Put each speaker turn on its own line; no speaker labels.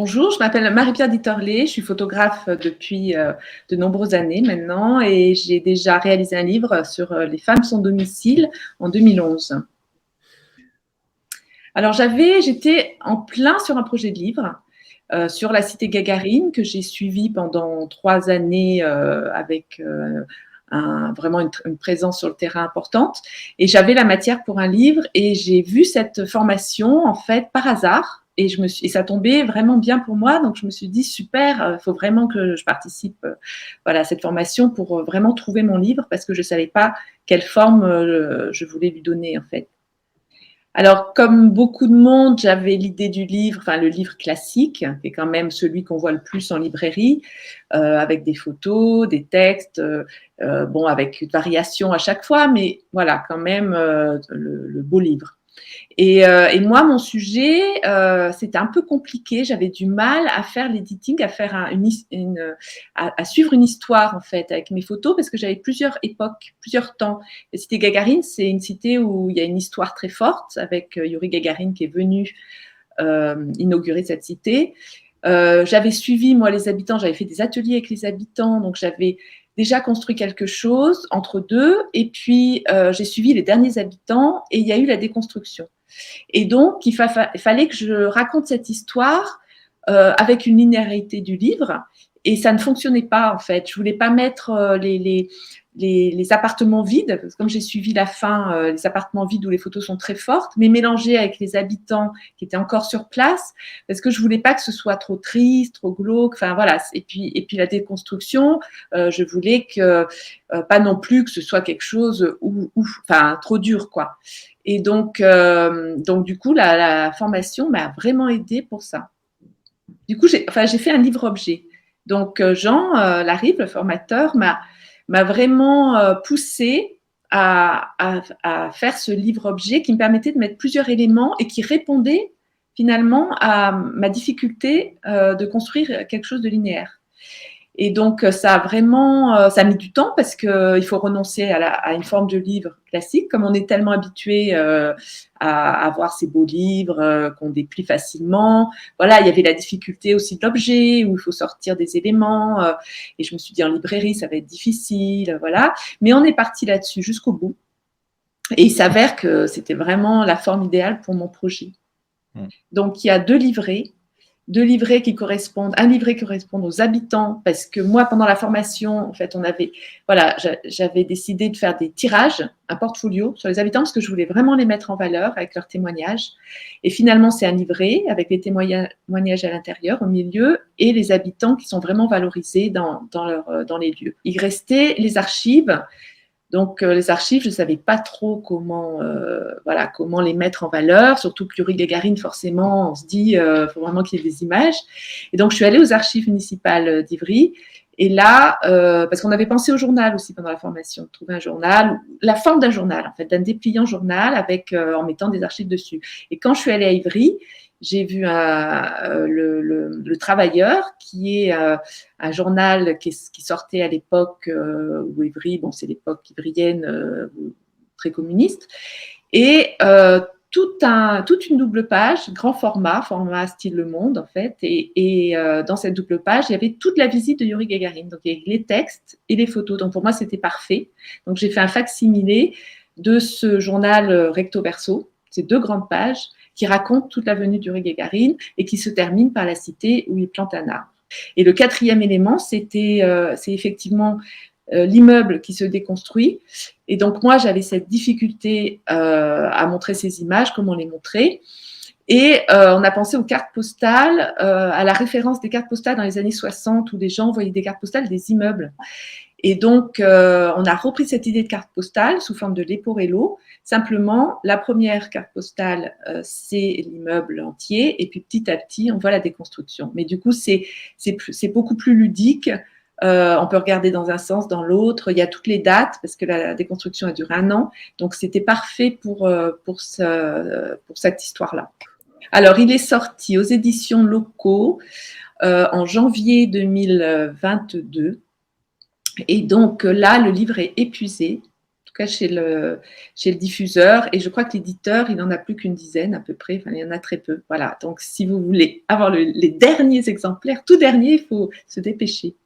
Bonjour, je m'appelle Marie-Pierre Dittorlé, je suis photographe depuis de nombreuses années maintenant et j'ai déjà réalisé un livre sur les femmes sans domicile en 2011. Alors j'étais en plein sur un projet de livre sur la cité Gagarine que j'ai suivi pendant 3 années avec vraiment une présence sur le terrain importante. Et j'avais la matière pour un livre et j'ai vu cette formation en fait par hasard. Et ça tombait vraiment bien pour moi, donc je me suis dit super, il faut vraiment que je participe voilà, à cette formation pour vraiment trouver mon livre parce que je ne savais pas quelle forme je voulais lui donner en fait. Alors, comme beaucoup de monde, j'avais l'idée du livre, enfin le livre classique, qui est quand même celui qu'on voit le plus en librairie, avec des photos, des textes, bon, avec une variation à chaque fois, mais voilà, quand même le beau livre. Et moi, mon sujet, c'était un peu compliqué. J'avais du mal à faire l'editing, à faire à suivre une histoire en fait avec mes photos parce que j'avais plusieurs époques, plusieurs temps. La cité Gagarine, c'est une cité où il y a une histoire très forte avec Yuri Gagarin qui est venu inaugurer cette cité. J'avais suivi moi les habitants, j'avais fait des ateliers avec les habitants, donc j'avais déjà construit quelque chose entre deux. Et puis j'ai suivi les derniers habitants et il y a eu la déconstruction. Et donc, fallait que je raconte cette histoire avec une linéarité du livre. Et ça ne fonctionnait pas, en fait. Je voulais pas mettre les appartements vides, parce que comme j'ai suivi la fin, les appartements vides où les photos sont très fortes, mais mélanger avec les habitants qui étaient encore sur place, parce que je voulais pas que ce soit trop triste, trop glauque. Enfin, voilà. Et puis la déconstruction, je voulais que, pas non plus que ce soit quelque chose enfin, trop dur, quoi. Et donc du coup, la formation m'a vraiment aidée pour ça. Du coup, j'ai fait un livre-objet. Donc, Jean Larive, le formateur, m'a vraiment poussé à faire ce livre-objet qui me permettait de mettre plusieurs éléments et qui répondait finalement à ma difficulté de construire quelque chose de linéaire. Et donc, ça a mis du temps parce qu'il faut renoncer à une forme de livre classique, comme on est tellement habitué à avoir ces beaux livres qu'on déplie facilement. Voilà, il y avait la difficulté aussi de l'objet, où il faut sortir des éléments. Et je me suis dit, en librairie, ça va être difficile, voilà. Mais on est parti là-dessus jusqu'au bout. Et il s'avère que c'était vraiment la forme idéale pour mon projet. Donc, il y a deux livrets qui correspondent, un livret qui correspond aux habitants, parce que moi, pendant la formation, en fait, j'avais décidé de faire des tirages, un portfolio sur les habitants, parce que je voulais vraiment les mettre en valeur avec leurs témoignages. Et finalement, c'est un livret avec les témoignages à l'intérieur, au milieu, et les habitants qui sont vraiment valorisés dans les lieux. Il restait les archives. Donc, les archives, je ne savais pas trop comment les mettre en valeur, surtout que Yuri Gagarin, forcément, on se dit, faut vraiment qu'il y ait des images. Et donc, je suis allée aux archives municipales d'Ivry. Et là, parce qu'on avait pensé au journal aussi pendant la formation, de trouver un journal, la forme d'un journal, en fait, d'un dépliant journal en mettant des archives dessus. Et quand je suis allée à Ivry, j'ai vu le Travailleur, qui est un journal qui sortait à l'époque où Ivry, bon, c'est l'époque ivrienne très communiste, et toute une double page, grand format style Le Monde en fait, et dans cette double page, il y avait toute la visite de Yuri Gagarin, donc il y avait les textes et les photos, donc pour moi c'était parfait. Donc j'ai fait un fac-similé de ce journal recto verso, ces 2 grandes pages, qui racontent toute la venue de Yuri Gagarin et qui se termine par la cité où il plante un arbre. Et le 4e élément, c'est effectivement l'immeuble qui se déconstruit. Et donc moi, j'avais cette difficulté à montrer ces images, comment les montrer. Et on a pensé aux cartes postales, à la référence des cartes postales dans les années 60 où les gens voyaient des cartes postales des immeubles. Et donc, on a repris cette idée de carte postale sous forme de Leporello. Simplement, la première carte postale, c'est l'immeuble entier, et puis petit à petit, on voit la déconstruction. Mais du coup, c'est beaucoup plus ludique. On peut regarder dans un sens, dans l'autre. Il y a toutes les dates, parce que la déconstruction a duré 1 an. Donc, c'était parfait pour cette histoire-là. Alors, il est sorti aux éditions Locaux en janvier 2022. Et donc là, le livre est épuisé, cas chez le diffuseur. Et je crois que l'éditeur, il n'en a plus qu'une dizaine à peu près. Enfin, il y en a très peu. Voilà. Donc, si vous voulez avoir les derniers exemplaires, tout dernier, il faut se dépêcher.